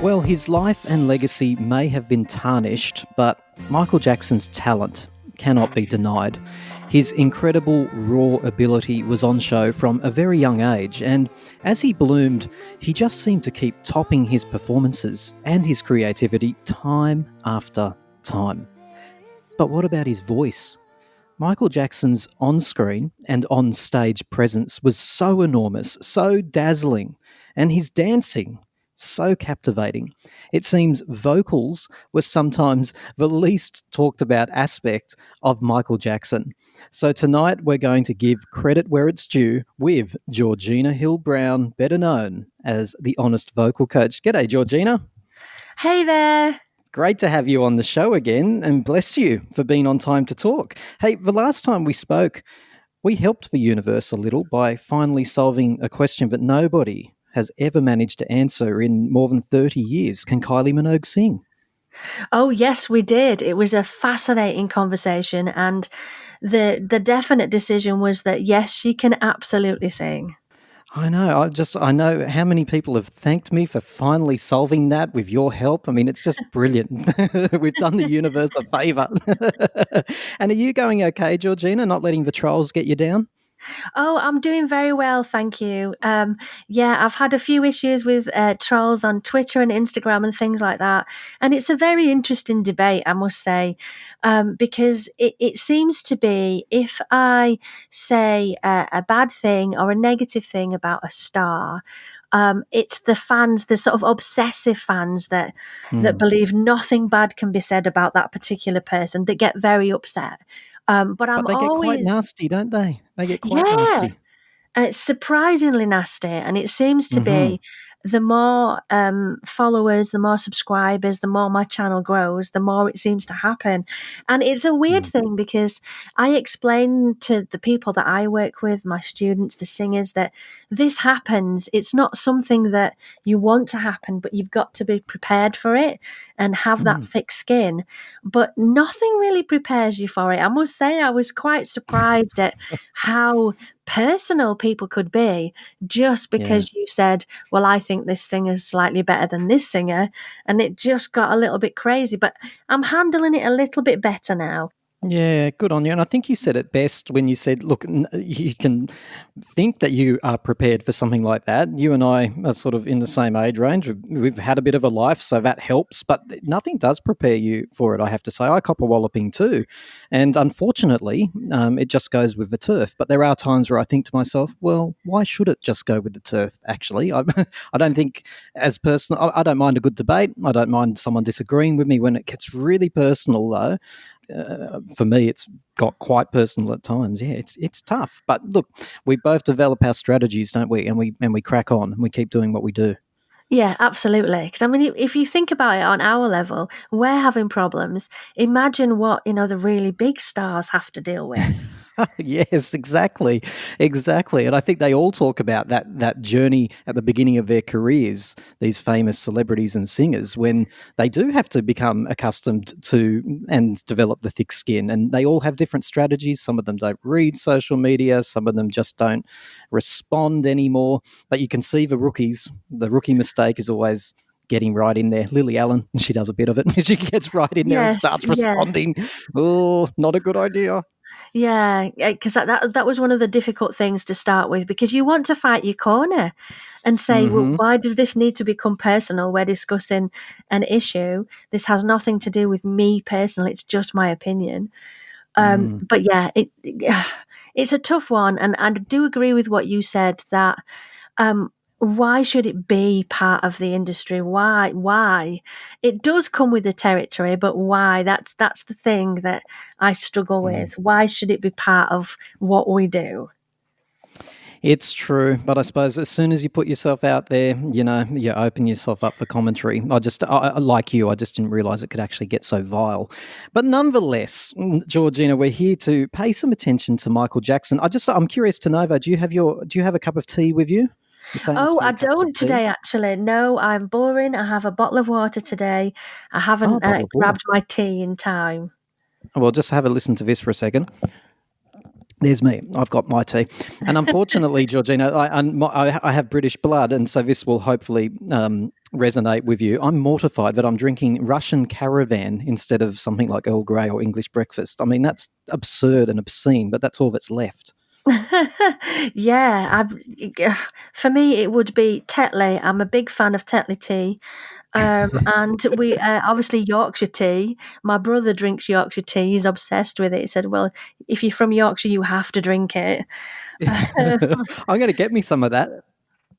Well, his life and legacy may have been tarnished, but Michael Jackson's talent cannot be denied. His incredible raw ability was on show from a very young age, and as he bloomed, he just seemed to keep topping his performances and his creativity time after time. But what about his voice? Michael Jackson's on screen and on stage presence was so enormous, so dazzling, and his dancing so captivating. It seems vocals were sometimes the least talked about aspect of Michael Jackson. So tonight we're going to give credit where it's due with Georgina Hill Brown, better known as the Honest Vocal Coach. G'day, Georgina. Hey there. Great to have you on the show again, and bless you for being on time to talk. Hey, the last time we spoke, we helped the universe a little by finally solving a question that nobody has ever managed to answer in more than 30 years. Can Kylie Minogue sing? Oh, yes, we did. It was a fascinating conversation, and the definite decision was that yes, she can absolutely sing. I know. I know how many people have thanked me for finally solving that with your help. I mean, it's just brilliant. We've done the universe a favour. And are you going okay, Georgina? Not letting the trolls get you down? Oh, I'm doing very well, thank you. Yeah, I've had a few issues with trolls on Twitter and Instagram and things like that. And it's a very interesting debate, I must say, because it seems to be if I say a bad thing or a negative thing about a star, it's the fans, the sort of obsessive fans that believe nothing bad can be said about that particular person that get very upset. But I'm But they get quite always nasty, don't they? They get quite yeah, nasty. it's surprisingly nasty, and it seems to Hmm. be the more followers, the more subscribers, the more my channel grows, the more it seems to happen. And it's a weird thing because I explain to the people that I work with, my students, the singers, that this happens. It's not something that you want to happen, but you've got to be prepared for it and have that thick skin. But nothing really prepares you for it. I must say, I was quite surprised at how personal people could be just Yeah. because you said, well, I think this singer's slightly better than this singer. And it just got a little bit crazy, but I'm handling it a little bit better now. Yeah, good on you. And I think you said it best when you said, look, you can think that you are prepared for something like that. You and I are sort of in the same age range. We've had a bit of a life, so that helps, but nothing does prepare you for it, I have to say. I cop a walloping too. And unfortunately, it just goes with the turf. But there are times where I think to myself, well, why should it just go with the turf, actually? I don't think as personal, I don't mind a good debate. I don't mind someone disagreeing with me when it gets really personal, though. For me, it's got quite personal at times. Yeah, it's tough. But look, we both develop our strategies, don't we? And we crack on and we keep doing what we do. Yeah, absolutely. Because I mean, if you think about it on our level, we're having problems. Imagine what, the really big stars have to deal with. Yes, exactly, exactly. And I think they all talk about that journey at the beginning of their careers. These famous celebrities and singers, when they do have to become accustomed to and develop the thick skin, and they all have different strategies. Some of them don't read social media. Some of them just don't respond anymore. But you can see the rookies. The rookie mistake is always getting right in there. Lily Allen, she does a bit of it. She gets right in there and Yes, starts yeah. responding. Oh, not a good idea. Yeah, because that was one of the difficult things to start with because you want to fight your corner and say, well, Hmm. why does this need to become personal? We're discussing an issue. This has nothing to do with me personally. It's just my opinion. But yeah, it's a tough one, and I do agree with what you said that. Why should it be part of the industry? Why? Why? It does come with the territory, but why? That's the thing that I struggle with. Why should it be part of what we do? It's true, but I suppose as soon as you put yourself out there, you open yourself up for commentary. Like you, I just didn't realize it could actually get so vile. But nonetheless, Georgina, we're here to pay some attention to Michael Jackson. I'm curious to know though, do you have a cup of tea with you? You're famous Oh, for I your cups of don't tea. today, actually. No, I'm boring. I have a bottle of water today. I Oh, a haven't bottle of water. grabbed my tea in time. Well, just have a listen to this for a second. There's me. I've got my tea, and unfortunately, Georgina, I have British blood, and so this will hopefully resonate with you. I'm mortified that I'm drinking Russian Caravan instead of something like Earl Grey or English breakfast. I mean, that's absurd and obscene, but that's all that's left. Yeah, for me it would be Tetley. I'm a big fan of Tetley tea. And we obviously Yorkshire tea. My brother drinks Yorkshire tea. He's obsessed with it. He said, "Well, if you're from Yorkshire, you have to drink it." I'm going to get me some of that.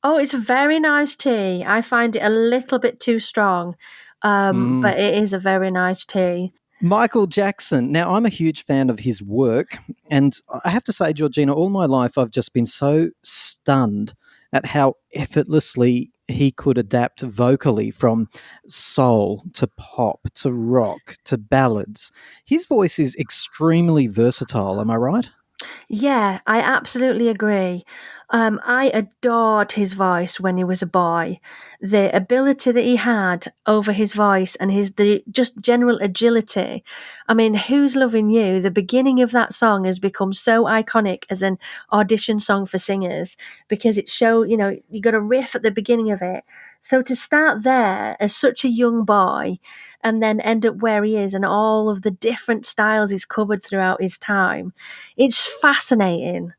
Oh, it's a very nice tea. I find it a little bit too strong, Mm. but it is a very nice tea. Michael Jackson. Now, I'm a huge fan of his work. And I have to say, Georgina, all my life I've just been so stunned at how effortlessly he could adapt vocally from soul to pop to rock to ballads. His voice is extremely versatile. Am I right? Yeah, I absolutely agree. I adored his voice when he was a boy. The ability that he had over his voice and the just general agility. I mean, Who's Loving You? The beginning of that song has become so iconic as an audition song for singers because you got a riff at the beginning of it. So to start there as such a young boy and then end up where he is and all of the different styles he's covered throughout his time, it's fascinating.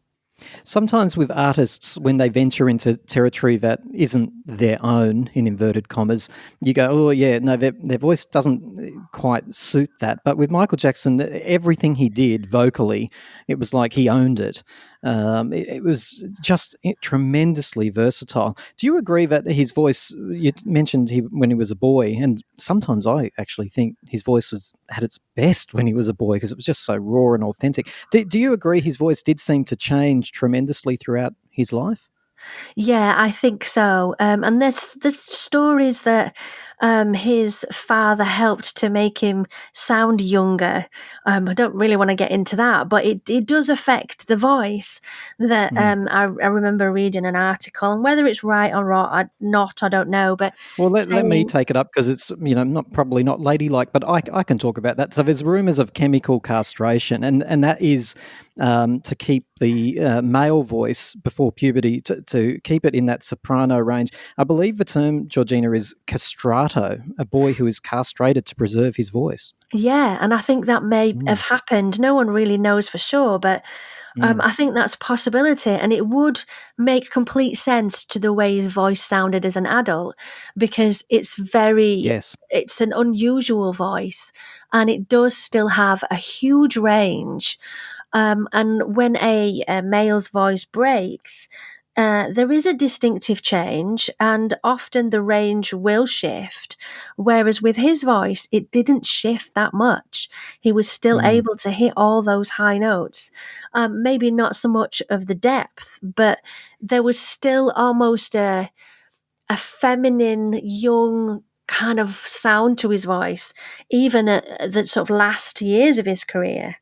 Sometimes with artists, when they venture into territory that isn't their own, in inverted commas, you go, oh, yeah, no, their voice doesn't quite suit that. But with Michael Jackson, everything he did vocally, it was like he owned it. It was just tremendously versatile. Do you agree that his voice, you mentioned when he was a boy, and sometimes I actually think his voice was at its best when he was a boy because it was just so raw and authentic. Do you agree his voice did seem to change tremendously throughout his life? Yeah, I think so. And there's stories that his father helped to make him sound younger. I don't really want to get into that, but it does affect the voice. That Mm. I remember reading an article, and whether it's right or not, I don't know. But Well, let me saying, take it up because it's not probably not ladylike, but I can talk about that. So there's rumours of chemical castration, and that is to keep the male voice before puberty to keep it in that soprano range. I believe the term, Georgina, is castrato, a boy who is castrated to preserve his voice. yeah, and I think that may have Mm, happened. No one really knows for sure, but mm, I think that's a possibility, and it would make complete sense to the way his voice sounded as an adult because yes. it's an unusual voice, and it does still have a huge range. And when a male's voice breaks, there is a distinctive change, and often the range will shift. Whereas with his voice, it didn't shift that much. He was still Mm. able to hit all those high notes. Maybe not so much of the depth, but there was still almost a feminine, young kind of sound to his voice, even at the sort of last years of his career.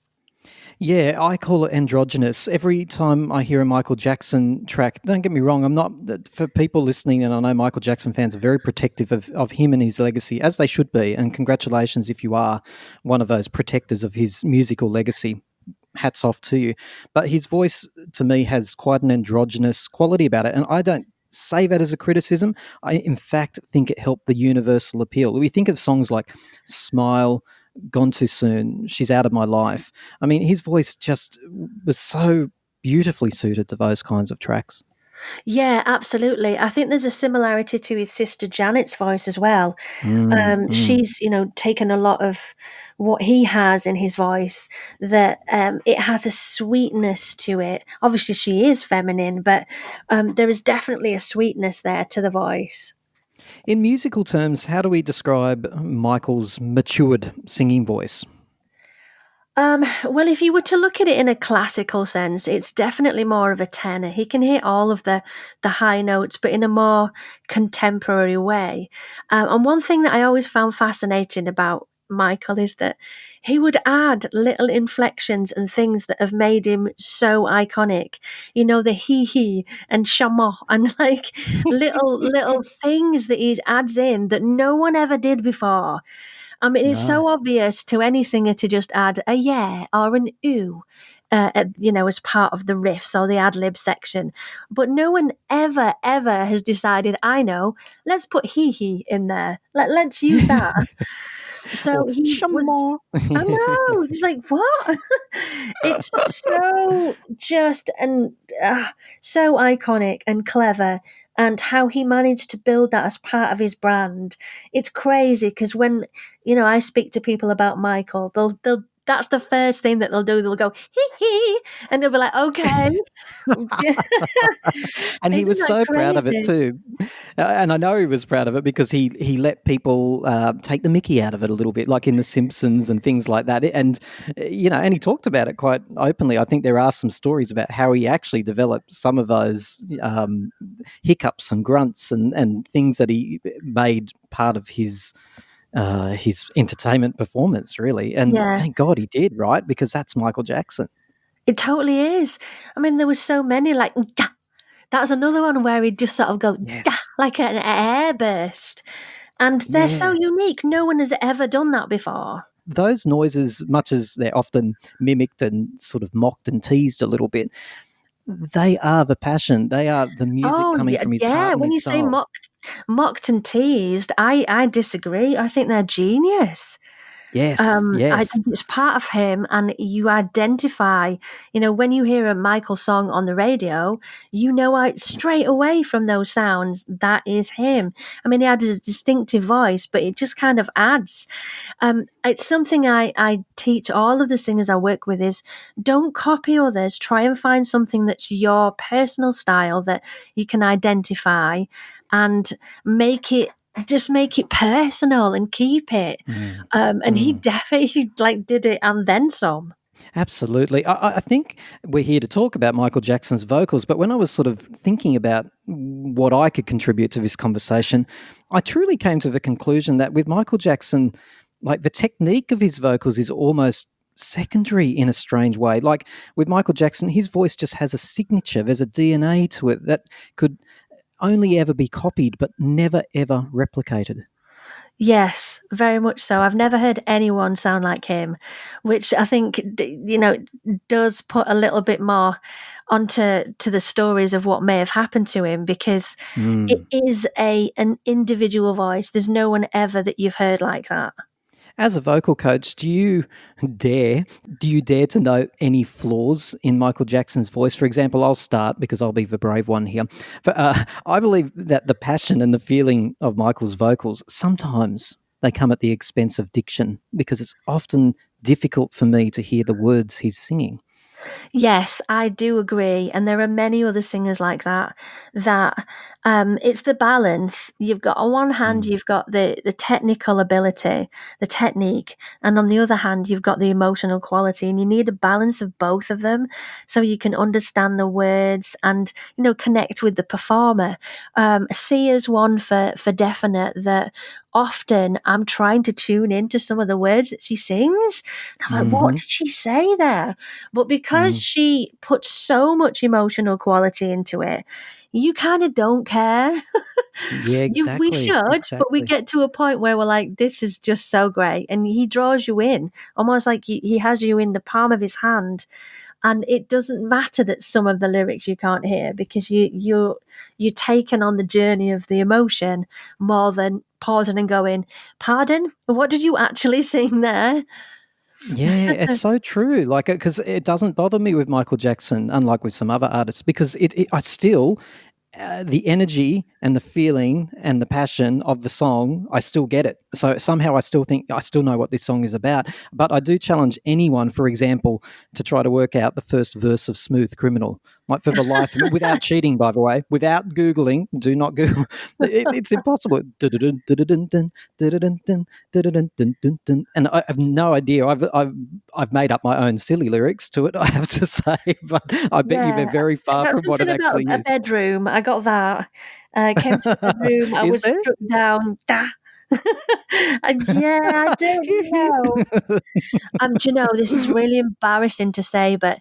Yeah, I call it androgynous. Every time I hear a Michael Jackson track, don't get me wrong, I'm not, for people listening, and I know Michael Jackson fans are very protective of him and his legacy, as they should be. And congratulations if you are one of those protectors of his musical legacy. Hats off to you. But his voice, to me, has quite an androgynous quality about it. And I don't say that as a criticism. I, in fact, think it helped the universal appeal. We think of songs like Smile, Gone Too Soon, She's Out of My Life. I mean, his voice just was so beautifully suited to those kinds of tracks. Yeah, absolutely. I think there's a similarity to his sister Janet's voice as well. Mm, mm. She's, taken a lot of what he has in his voice, that it has a sweetness to it. Obviously, she is feminine, but there is definitely a sweetness there to the voice. In musical terms, how do we describe Michael's matured singing voice? Well, if you were to look at it in a classical sense, it's definitely more of a tenor. He can hit all of the high notes, but in a more contemporary way. And one thing that I always found fascinating about Michael is that he would add little inflections and things that have made him so iconic. You know, the hee and shama and like little things that he adds in that no one ever did before. I mean, it's No. so obvious to any singer to just add a yeah or an ooh. as part of the riffs or the ad lib section. But no one ever, ever has decided, I know, let's put hee hee in there. Let's use that. Or So he was, Shamar. I know, it's like, what? It's so just and so iconic and clever. And how he managed to build that as part of his brand. It's crazy because when, I speak to people about Michael, they'll that's the first thing that they'll do. They'll go, hee hee. And they'll be like, okay. And he Isn't was that so proud of it crazy? too. And I know he was proud of it because he let people take the mickey out of it a little bit, like in The Simpsons and things like that. And he talked about it quite openly. I think there are some stories about how he actually developed some of those hiccups and grunts and things that he made part of his entertainment performance, really. And Yeah, thank God he did, right? Because that's Michael Jackson. it totally is. I mean, there was so many like, "Dah." That was another one where he'd just sort of go, "Dah," Yes. like an airburst. And they're so Yeah. unique. No one has ever done that before. Those noises, much as they're often mimicked and sort of mocked and teased a little bit, they are the passion. They are the music Oh coming yeah, from his yeah. heart and When his you say soul. mocked and teased, I disagree. I think they're genius. Yes, I yes. think it's part of him, and you identify, when you hear a Michael song on the radio, straight away from those sounds that is him. I mean, he had a distinctive voice, but it just kind of adds. It's something I teach all of the singers I work with is don't copy others. Try and find something that's your personal style that you can identify, and make it just make it personal and keep it. Mm, And he mm. definitely like did it and then some. Absolutely. I think we're here to talk about Michael Jackson's vocals, but when I was sort of thinking about what I could contribute to this conversation, I truly came to the conclusion that with Michael Jackson, like the technique of his vocals is almost secondary in a strange way. Like with Michael Jackson, his voice just has a signature, there's a DNA to it that could only ever be copied but never ever replicated. Yes, very much so. I've never heard anyone sound like him, which I think does put a little bit more onto the stories of what may have happened to him because it Mm. is an individual voice. There's no one ever that you've heard like that. As a vocal coach, dare do you dare to note any flaws in Michael Jackson's voice? For example, I'll start because I'll be the brave one here. I believe that the passion and the feeling of Michael's vocals sometimes they come at the expense of diction because it's often difficult for me to hear the words he's singing. Yes, I do agree. And there are many other singers like that, that it's the balance. You've got, on one hand, Mm. you've got the technical ability, the technique, and on the other hand, you've got the emotional quality. And you need a balance of both of them so you can understand the words and, connect with the performer. C is one for definite that often I'm trying to tune into some of the words that she sings. I'm like, what Hmm. did she say there? But because Mm. she puts so much emotional quality into it, you kind of don't care. Yeah, We exactly, should, but we exactly. get to a point where we're like, this is just so great. And he draws you in, almost like he has you in the palm of his hand. And it doesn't matter that some of the lyrics you can't hear because you're taken on the journey of the emotion more than pausing and going, pardon? What did you actually sing there? Yeah, it's so true. Like, because it doesn't bother me with Michael Jackson, unlike with some other artists, because I still, the energy and the feeling and the passion of the song, I still get it. So somehow I still think I still know what this song is about. But I do challenge anyone, for example, to try to work out the first verse of Smooth Criminal, like for the life of me, without cheating, by the way, without Googling. Do not Google. It's impossible. And I have no idea. I've made up my own silly lyrics to it. I have to say, but I bet you they're Yeah, very far that's from what something it about actually a is. bedroom. I got that. Came to the bedroom, I Is was there? struck down. Da. And yeah, I don't know. Do you know, this is really embarrassing to say, but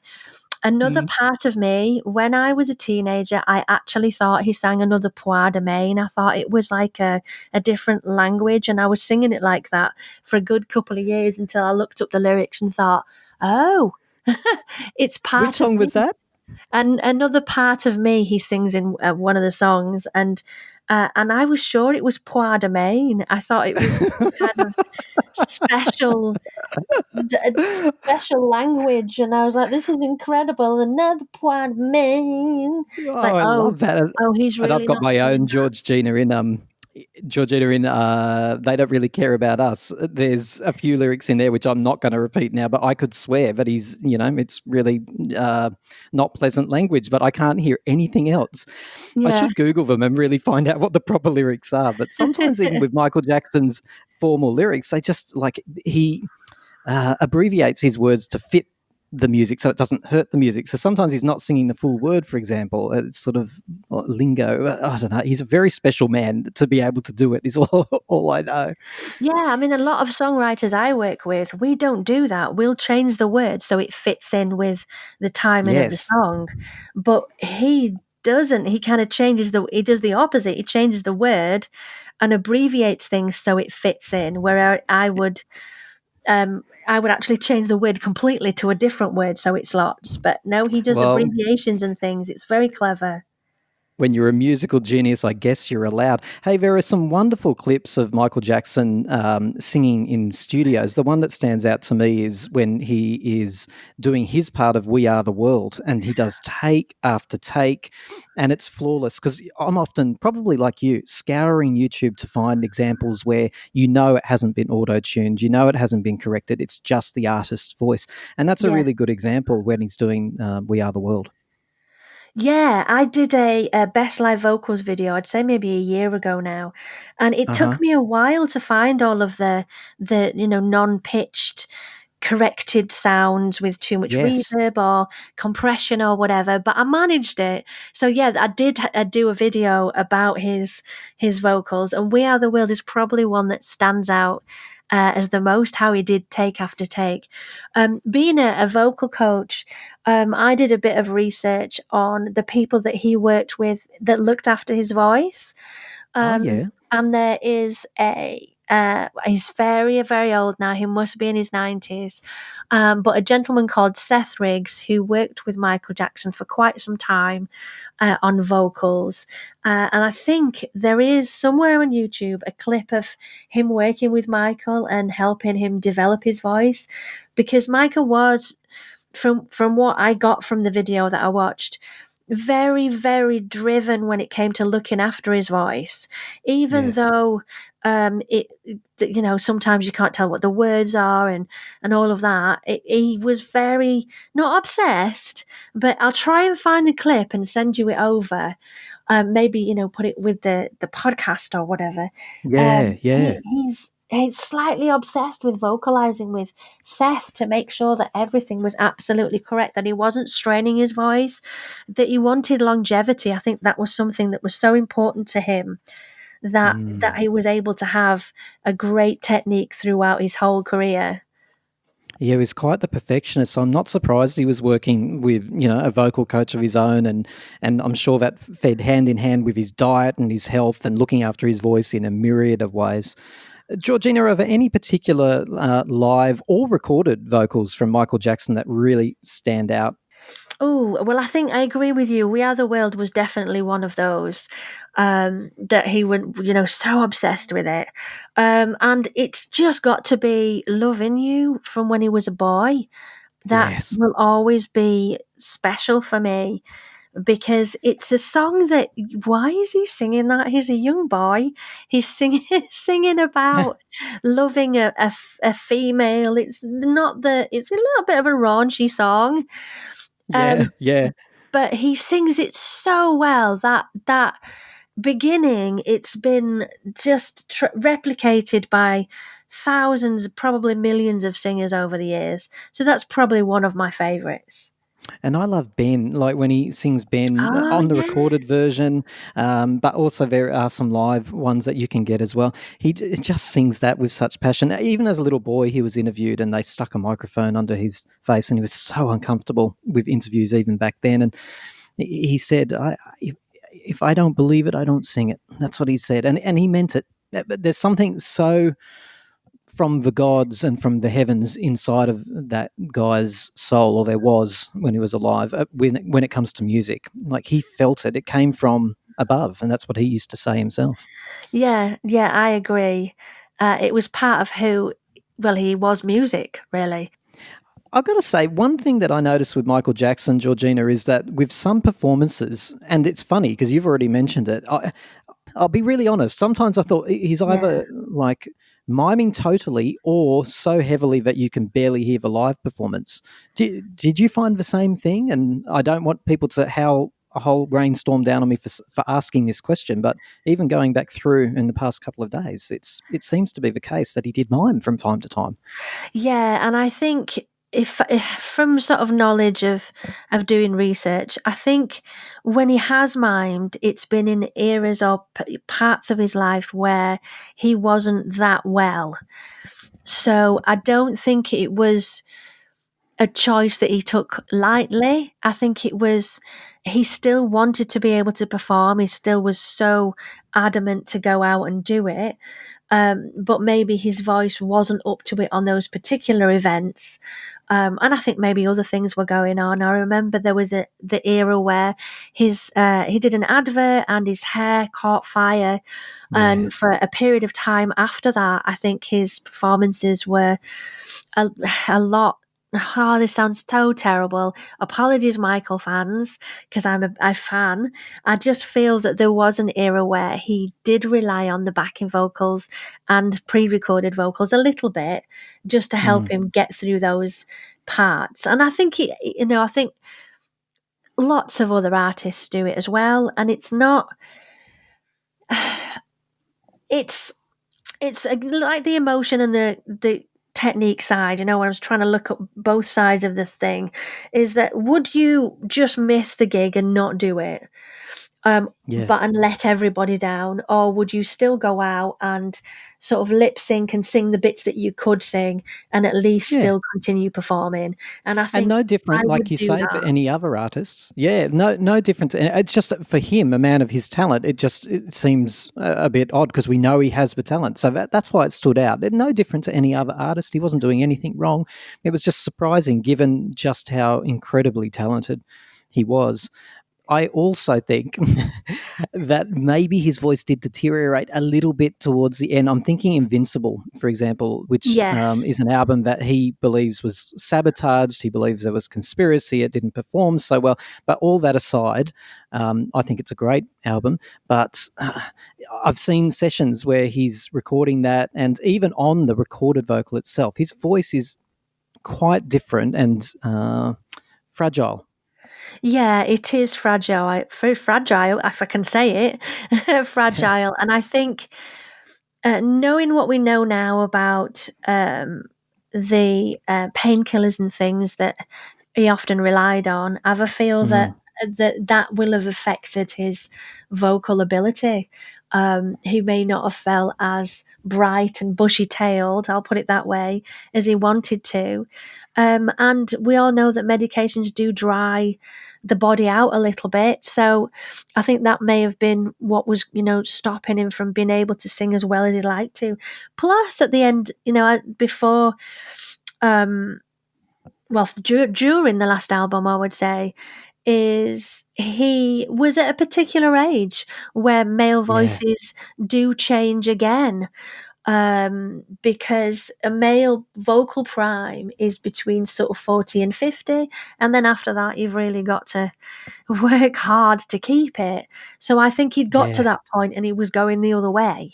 another Mm. part of me, when I was a teenager, I actually thought he sang another Poix de Main. I thought it was like a different language, and I was singing it like that for a good couple of years until I looked up the lyrics and thought, oh. It's Which part of song me. was that? And another part of me, he sings in one of the songs, and I was sure it was Poir de Main. I thought it was some kind of special special language, and I was like, "This is incredible!" Another Poir de Main. It's Oh, like, I love that. oh, he's And I've really got not my singing own that. Georgina in They Don't Really Care About Us. There's a few lyrics in there which I'm not going to repeat now, but I could swear that it's really not pleasant language, but I can't hear anything else. I Yeah, should Google them and really find out what the proper lyrics are. But sometimes even with Michael Jackson's formal lyrics, they just like he abbreviates his words to fit the music so it doesn't hurt the music. So sometimes he's not singing the full word, for example. It's sort of lingo. I don't know. He's a very special man to be able to do it, is all I know. yeah. I mean, a lot of songwriters I work with, we don't do that. We'll change the word so it fits in with the timing of the Yes. song, but he doesn't. He kind of he does the opposite. He changes the word and abbreviates things so it fits in. Where I would actually change the word completely to a different word so it slots. But no, he does Well, abbreviations and things. It's very clever. when you're a musical genius, I guess you're allowed. Hey, there are some wonderful clips of Michael Jackson singing in studios. The one that stands out to me is when he is doing his part of We Are the World, and he does take after take, and it's flawless. Because I'm often, probably like you, scouring YouTube to find examples where it hasn't been auto tuned, it hasn't been corrected, it's just the artist's voice. And that's a Yeah. really good example when he's doing We Are the World. Yeah, I did a best live vocals video. I'd say maybe a year ago now, and it Uh took huh. me a while to find all of the non-pitched corrected sounds with too much Yes. reverb or compression or whatever, but I managed it. So yeah, I did do a video about his vocals, and We Are the World is probably one that stands out as the most, how he did take after take. Being a vocal coach, I did a bit of research on the people that he worked with that looked after his voice. Oh, yeah. And there is he's very, very old now. He must be in his 90s. But a gentleman called Seth Riggs, who worked with Michael Jackson for quite some time on vocals. And I think there is somewhere on YouTube a clip of him working with Michael and helping him develop his voice, because Michael was, from what I got from the video that I watched, very, very driven when it came to looking after his voice, even Yes. though sometimes you can't tell what the words are and all of that. He was very, not obsessed, but I'll try and find the clip and send you it over. Maybe put it with the podcast or whatever. Yeah, yeah. He's slightly obsessed with vocalizing with Seth to make sure that everything was absolutely correct, that he wasn't straining his voice, that he wanted longevity. I think that was something that was so important to him, that Mm. he was able to have a great technique throughout his whole career. Yeah, he was quite the perfectionist. So I'm not surprised he was working with, a vocal coach of his own, and I'm sure that fed hand in hand with his diet and his health and looking after his voice in a myriad of ways. Georgina, are there any particular live or recorded vocals from Michael Jackson that really stand out? Oh, well, I think I agree with you. We Are the World was definitely one of those, that he went, so obsessed with it. And it's just got to be Loving You from when he was a boy. That Yes. will always be special for me, because it's a song that, why is he singing that? He's a young boy. He's singing singing about loving a female. It's not it's a little bit of a raunchy song. Yeah, Um, yeah. but he sings it so well, that beginning, it's been just replicated by thousands, probably millions of singers over the years. So that's probably one of my favorites. And I love Ben, like when he sings Ben Oh on the yeah. recorded version, but also there are some live ones that you can get as well. He just sings that with such passion. Even as a little boy, he was interviewed and they stuck a microphone under his face, and he was so uncomfortable with interviews even back then. And he said, if I don't believe it, I don't sing it. That's what he said. And he meant it. But there's something so from the gods and from the heavens inside of that guy's soul, or there was when he was alive. When it comes to music, like he felt it; it came from above, and that's what he used to say himself. Yeah, yeah, I agree. It was part of who, well, he was music, really. I've got to say, one thing that I noticed with Michael Jackson, Georgina, is that with some performances, and it's funny because you've already mentioned it. I'll be really honest. Sometimes I thought he's Yeah. either like miming totally or so heavily that you can barely hear the live performance. Did you find the same thing? And I don't want people to howl a whole rainstorm down on me for asking this question, but even going back through in the past couple of days, it seems to be the case that he did mime from time to time. Yeah, and I think if from sort of knowledge of doing research, I think when he has mimed, it's been in eras or parts of his life where he wasn't that well. So I don't think it was a choice that he took lightly. I think it was he still wanted to be able to perform. He still was so adamant to go out and do it. But maybe his voice wasn't up to it on those particular events. And I think maybe other things were going on. I remember there was the era where he did an advert and his hair caught fire, Yeah, and for a period of time after that, I think his performances were a, a lot. Oh, this sounds so terrible. Apologies, Michael fans, because I'm a fan. I just feel that there was an era where he did rely on the backing vocals and pre-recorded vocals a little bit just to help mm, him get through those parts. And I think I think lots of other artists do it as well. And it's not. It's like the emotion and the technique side. When I was trying to look at both sides of the thing, is that would you just miss the gig and not do it, yeah, but and let everybody down, or would you still go out and sort of lip sync and sing the bits that you could sing and at least yeah. still continue performing? And I And think no I different, like would you do say, to that. any other artists. Yeah, no different. It's just that for him, a man of his talent, it seems a bit odd because we know he has the talent. So that's why it stood out. No different to any other artist. He wasn't doing anything wrong. It was just surprising given just how incredibly talented he was. I also think that maybe his voice did deteriorate a little bit towards the end. I'm thinking Invincible, for example, which Yes. is an album that he believes was sabotaged. He believes there was conspiracy. It didn't perform so well. But all that aside, I think it's a great album. But I've seen sessions where he's recording that, and even on the recorded vocal itself, his voice is quite different and fragile. Yeah, it is fragile. Very fragile, if I can say it. Fragile. And I think knowing what we know now about the painkillers and things that he often relied on, I have a feel that Mm, that will have affected his vocal ability. He may not have felt as bright and bushy-tailed, I'll put it that way, as he wanted to. And we all know that medications do dry the body out a little bit. So I think that may have been what was, stopping him from being able to sing as well as he'd like to. Plus, at the end, before, um, during the last album, I would say, is he was at a particular age where male yeah, voices do change again, because a male vocal prime is between sort of 40 and 50, and then after that you've really got to work hard to keep it. So I think he'd got to yeah. that point and he was going the other way.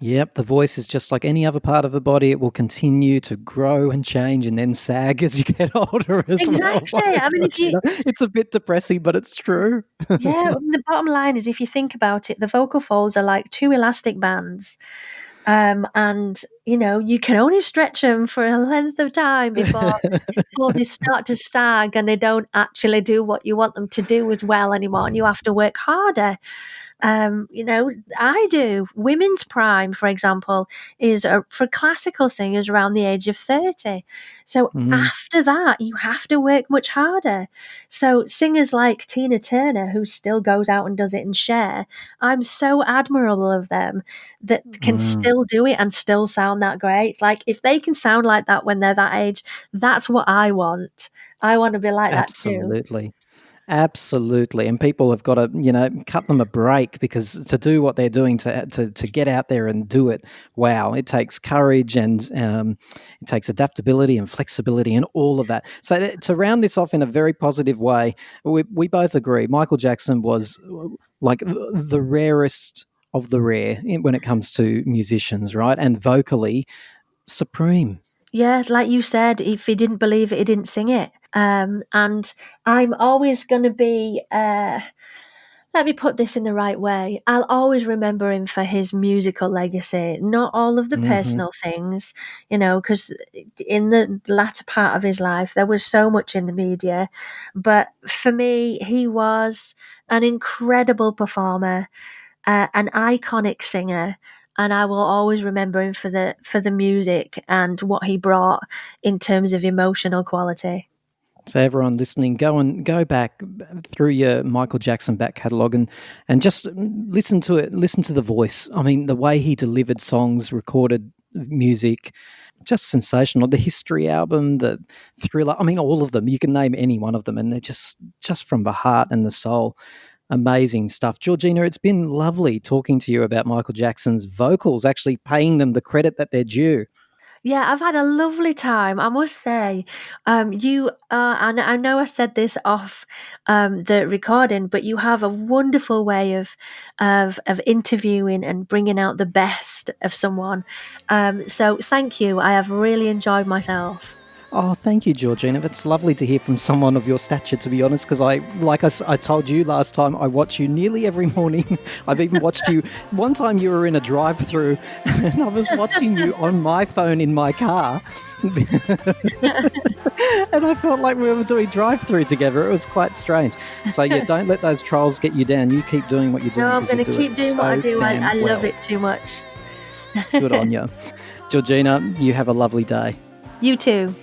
Yep, the voice is just like any other part of the body. It will continue to grow and change and then sag as you get older as well. Exactly. I mean, if you, It's a bit depressing, but it's true. yeah, the bottom line is if you think about it, the vocal folds are like two elastic bands. And you can only stretch them for a length of time before they start to sag and they don't actually do what you want them to do as well anymore, and you have to work harder. I do. Women's prime, for example, is for classical singers around the age of 30. So Mm, after that, you have to work much harder. So singers like Tina Turner, who still goes out and does it and share, I'm so admirable of them that can mm. still do it and still sound that great. Like if they can sound like that when they're that age, that's what I want. I want to be like that too. Absolutely. Absolutely, and people have got to, cut them a break, because to do what they're doing, to get out there and do it, wow, it takes courage, and it takes adaptability and flexibility and all of that. So to round this off in a very positive way, we both agree Michael Jackson was like the rarest of the rare when it comes to musicians, right? And vocally supreme. Yeah, like you said, if he didn't believe it, he didn't sing it. And I'm always going to be, let me put this in the right way. I'll always remember him for his musical legacy, not all of the Hmm. personal things, because in the latter part of his life, there was so much in the media. But for me, he was an incredible performer, an iconic singer, and I will always remember him for the music and what he brought in terms of emotional quality. So everyone listening, go back through your Michael Jackson back catalogue, and just listen to it. Listen to the voice. I mean, the way he delivered songs, recorded music, just sensational. The History album, the Thriller. I mean, all of them. You can name any one of them, and they're just from the heart and the soul. Amazing stuff. Georgina, it's been lovely talking to you about Michael Jackson's vocals, actually paying them the credit that they're due. Yeah, I've had a lovely time. I must say, you and I know I said this off the recording, but you have a wonderful way of interviewing and bringing out the best of someone. So thank you. I have really enjoyed myself. Oh, thank you, Georgina. It's lovely to hear from someone of your stature, to be honest, because I told you last time, I watch you nearly every morning. I've even watched you. One time you were in a drive through and I was watching you on my phone in my car. And I felt like we were doing drive through together. It was quite strange. So, yeah, don't let those trolls get you down. You keep doing what you're No, doing, I'm because you going to do it keep doing what I so do. I damn love well. it too much. Good on you. Georgina, you have a lovely day. You too.